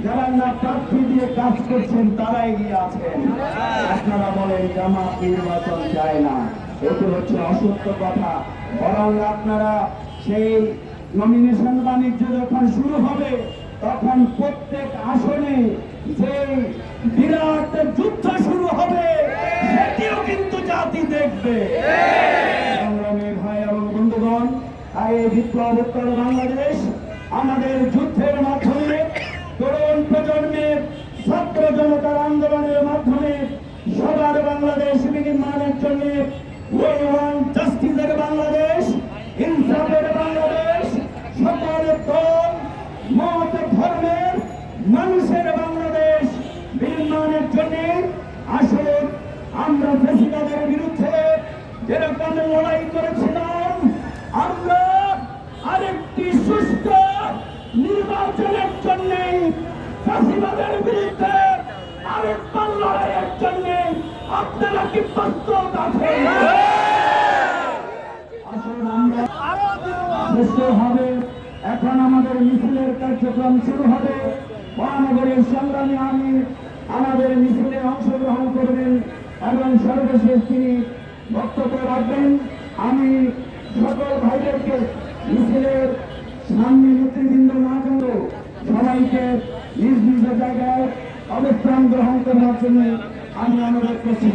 যারা না প্রার্থী দিয়ে কাজ করছেন তারা এগিয়ে আছেন। আপনারা বলেন জামাত নির্বাচন চায় না, এটি হচ্ছে অসত্য কথা। বরং আপনারা সেই নমিনেশন বাণিজ্য যখন শুরু হবে তখন প্রত্যেক আসনে যে বিরাট যুদ্ধ শুরু হবে সেটিও কিন্তু জাতি দেখবে। সংগ্রামী ভাই এবং বন্ধুগণ, এই বিপ্লব উত্তর বাংলাদেশ আমাদের যুদ্ধের মাধ্যমে, তরুণ প্রজন্মের ছাত্র জনতার আন্দোলনের মাধ্যমে সবার বাংলাদেশ বিনির্মাণের জন্য ওই ওয়ান জাস্টিসের বাংলাদেশ, ইনসাফের বাংলাদেশ, সকল দল মত ধর্মের মানুষের বাংলাদেশ বিনির্মাণের জন্য আসুন আমরা ফ্যাসিবাদের বিরুদ্ধে যেরকম লড়াই করেছিলাম, আমরা আরেকটি সুস্থ নির্বাচনের জন্য ফ্যাসিবাদের বিরুদ্ধে আরেকবার লড়াইয়ের জন্য আপনারা কি প্রস্তুত আছেন? আসুন আমরা সুস্থ হবে। এখন আমাদের মিছিলের কার্যক্রম শুরু হবে। মহানগরীর সংগ্রামী আমির আমাদের মিছিলে অংশগ্রহণ করবেন এবং সর্বশেষ তিনি বক্তব্য রাখবেন। আমি সকল ভাইদেরকে মিছিলের সামনে নেতৃবৃন্দ না কেন সবাইকে নিজ নিজ জায়গায় অবস্থান গ্রহণ করার জন্য আমি অনুরোধ করছি।